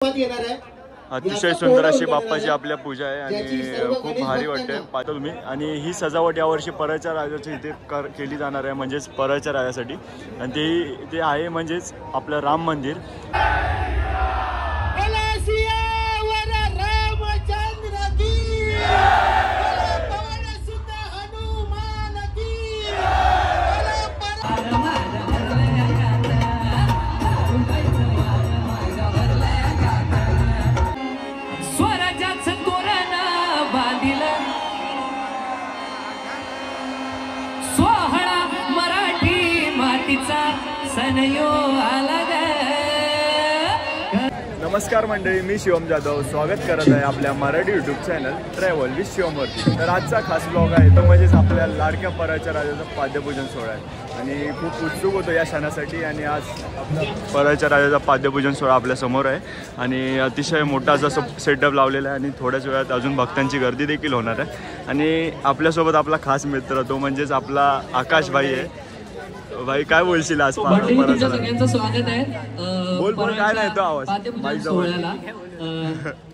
अतिशय सुंदर अशी बाप्पाची आपल्या पूजा आहे आणि खूप भारी वाटते पाहता तुम्ही। आणि ही सजावट यावर्षी परळच्या राजाच्या इथे केली जाणार आहे, म्हणजेच परळच्या राजासाठी, आणि ते आहे म्हणजेच आपलं राम मंदिर। नमस्कार मंडळी, मी शिवम जाधव स्वागत करत आहे आपल्या Marathi YouTube channel travel with शिवमवरती। तर आजचा खास ब्लॉग आहे तो म्हणजेच आपल्या लाडक्या परळच्या राजाचा पाद्यपूजन सोहळा आहे आणि खूप उत्सुक होतो या क्षणासाठी। आणि आज आपला परळच्या राजाचा पाद्यपूजन सोहळा आपल्या समोर आहे आणि अतिशय मोठा असा सेटअप लावलेला आहे आणि थोड्याच वेळात अजून भक्तांची गर्दी देखील होणार आहे। आणि आपल्यासोबत आपला खास मित्र तो म्हणजेच आपला आकाश भाई आहे। भाई काय बोलशील आज? सगळ्यांचं स्वागत आहे। बोल बोल, काय नाही तो आवाज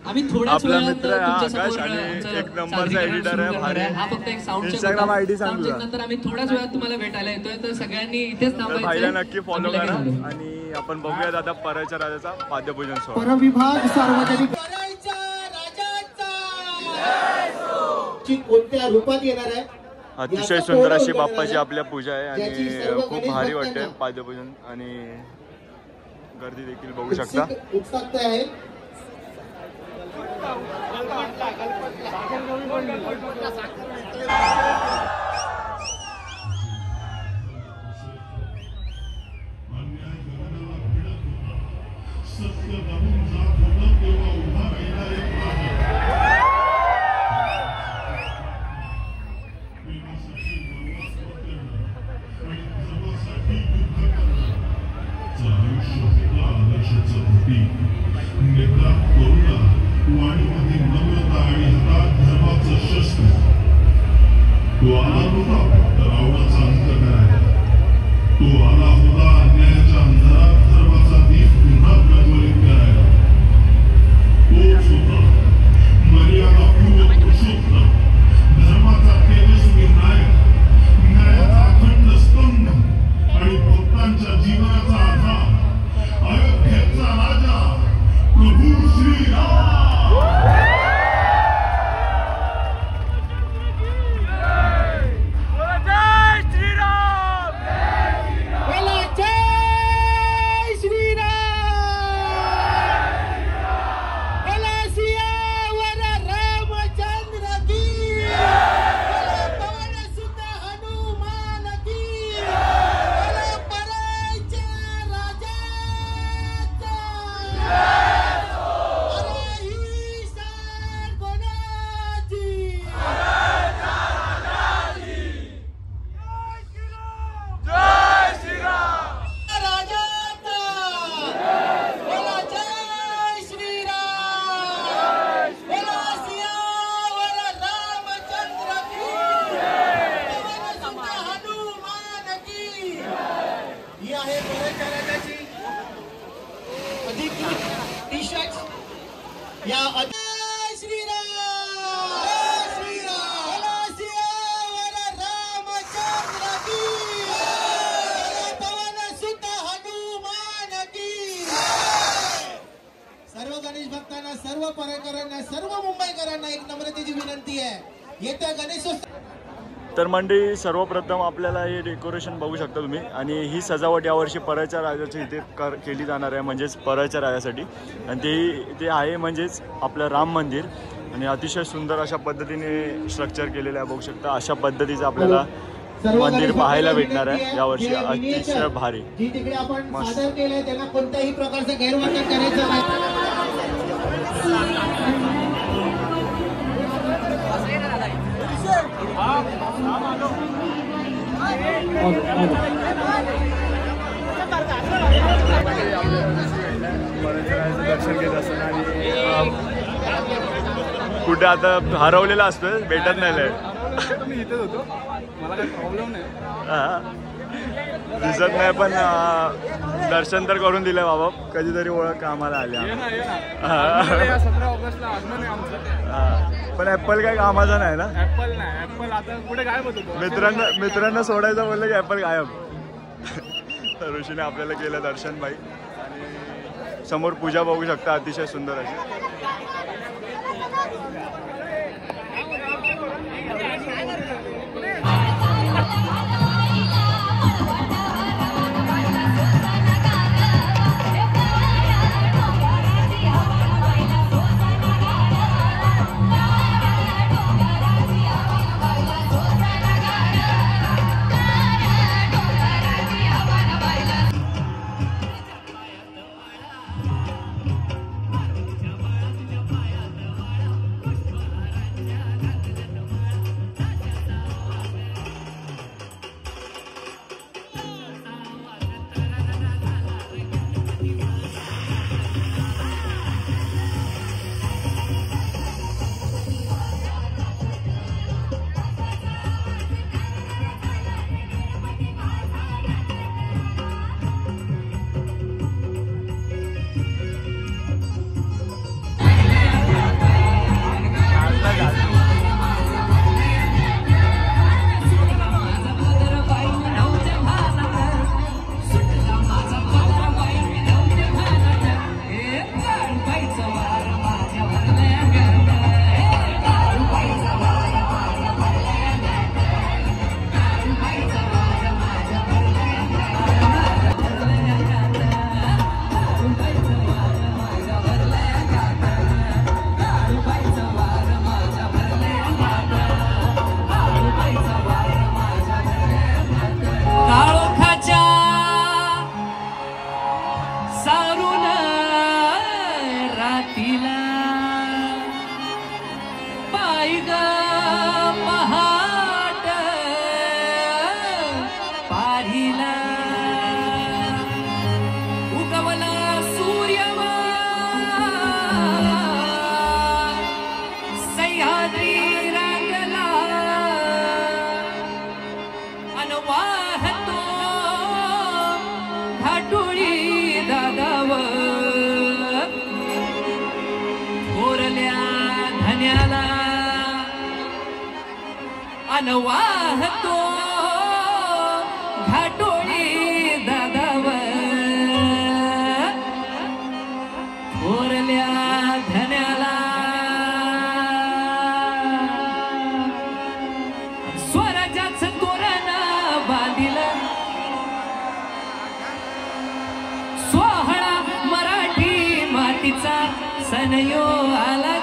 आम्ही थोड्याच वेळात मित्र आकाश आणि एक नंबरचा एडिटर आहे भारी। हा फक्त एक साऊंड इंस्टाग्राम आयडी सांग, नंतर आम्ही थोड्याच वेळात तुम्हाला भेटायला येतोय, तर सगळ्यांनी इथेच थांबायचं, भाईला नक्की फॉलो करा। आणि आपण बघूया आता परळच्या राजाचा पाद्यपूजन सोहळा। परविभाग सार्वजनिक कोणत्या रूपात येणार आहे? अतिशय सुंदर अशी बाप्पाची आपल्या पूजा आहे आणि खूप भारी वाटते पाद्यपूजन आणि गर्दी देखील बघू शकता। सर्व गणेश भक्तांना, सर्व परळकरांना, सर्व मुंबईकरांना एक नम्रतेची विनंती आहे, येत्या गणेशोत्सव। तर मंडळी, सर्वप्रथम आपल्याला हे डेकोरेशन बघू शकता तुम्ही आणि ही सजावट यावर्षी परळच्या राजाच्या इथे केली जाणार आहे, म्हणजेच परळच्या राजासाठी, आणि ते आहे म्हणजेच आपलं राम मंदिर। आणि अतिशय सुंदर अशा पद्धतीने स्ट्रक्चर केलेलं आहे, बघू शकता। अशा पद्धतीचं आपल्याला मंदिर पाहायला भेटणार आहे यावर्षी, अतिशय भारी। जी तिकडे आपण सादर केलंय त्यांना कोणत्याही प्रकारचं गैरवर्तन करायचं नाही। दर्शन घेत असताना आणि कुठे आता हरवलेला असतोय, भेटत नाही। मी इथेच होतो, मला काही प्रॉब्लेम नाही, दिसत नाही, पण दर्शन तर करून दिलं बाबा, कधीतरी ओळख कामाला आली. 17 ऑगस्टला आगमन आहे आमचं. पण ऍपल काय कामाचा नाही ना. ऍपल नाही, ऍपल आता कुठे गायब होतो. मित्रांना सोडायचं बोललं की ऍपल गायब. तर ऋषीने आपल्याला केलं दर्शन बाई. आणि समोर पूजा बघू शकता, अतिशय सुंदर अशी. वाहतो घाटोळी दादावर थोरल्या धन्याला स्वराज्याचं तोरण बांधिलं सोहळा मराठी मातीचा सण यो आला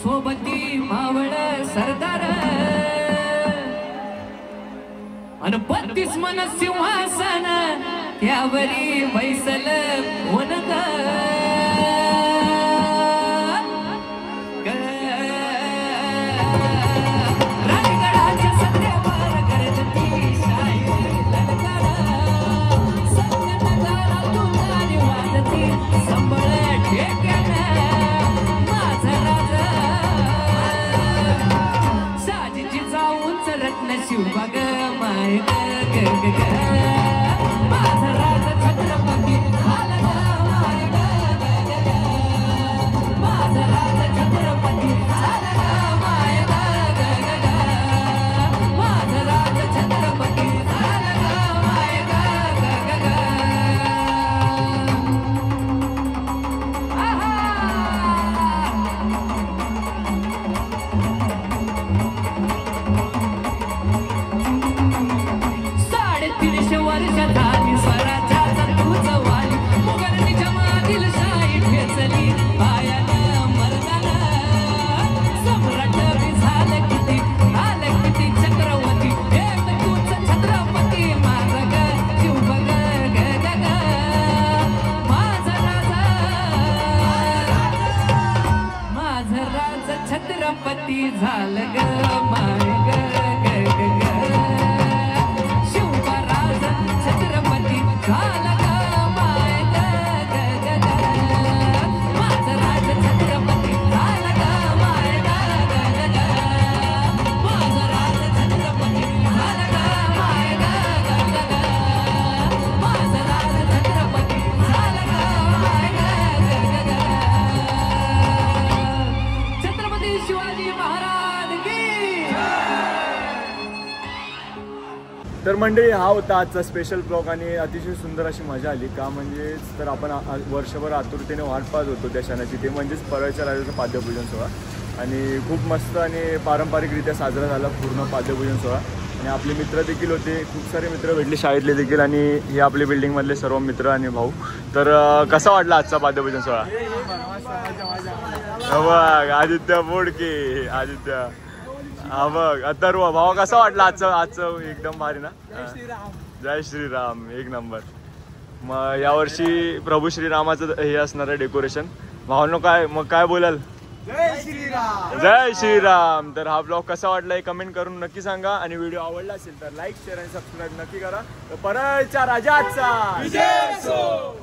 सोबती मावळ सरदार अन 32 मन सिंहासन त्यावरी बैसल कोण राजगडाच्या सत्यावर गरजती शाही ललकार सत्यनगारा तुझारी वाजती संबळ ठेक्यानं माझा राजा रत्न शिवबाग माय ग माझा राजा छत्रपती झाला झालं ग माय ग ग ग ग शिवराज छत्रपती झालं ग माय ग ग ग ग माझं राज छत्रपती झालं ग माय ग ग ग ग माझं राज छत्रपती झालं ग माय ग ग ग ग माझं राज छत्रपती झालं ग माय ग ग ग ग छत्रपती शिवाजी महाराज की तर मंडळी, हा होता आजचा स्पेशल ब्लॉग आणि अतिशय सुंदर अशी मजा आली. का म्हणजेच तर आपण वर्षभर आतुरतेने वाट पाहत होतो त्या क्षणाची, ते म्हणजेच परळच्या राजाचं पाद्यपूजन सोहळा. आणि खूप मस्त आणि पारंपरिकरित्या साजरा झाला पूर्ण पाद्यपूजन सोहळा. आणि आपले मित्र देखील होते, खूप सारे मित्र भेटले शाळेतले देखील, आणि हे आपले बिल्डिंगमधले सर्व मित्र आणि भाऊ. तर कसा वाटला आजचा पाद्यपूजन सोहळा? बघ आदित्य बोडके, आदित्य, हा बघ अथर्व, भावा कसा वाटला आजचं एकदम भारी ना. जय श्रीराम, एक नंबर. मग यावर्षी प्रभू श्रीरामाचं हे असणार आहे डेकोरेशन. भावांनो काय बोलाल? जय श्रीराम, जय श्रीराम. तर हा ब्लॉग कसा वाटला हे कमेंट करून नक्की सांगा. आणि व्हिडिओ आवडला असेल तर लाईक, शेअर आणि सबस्क्राईब नक्की करा. परळच्या राजाचा विजय असो.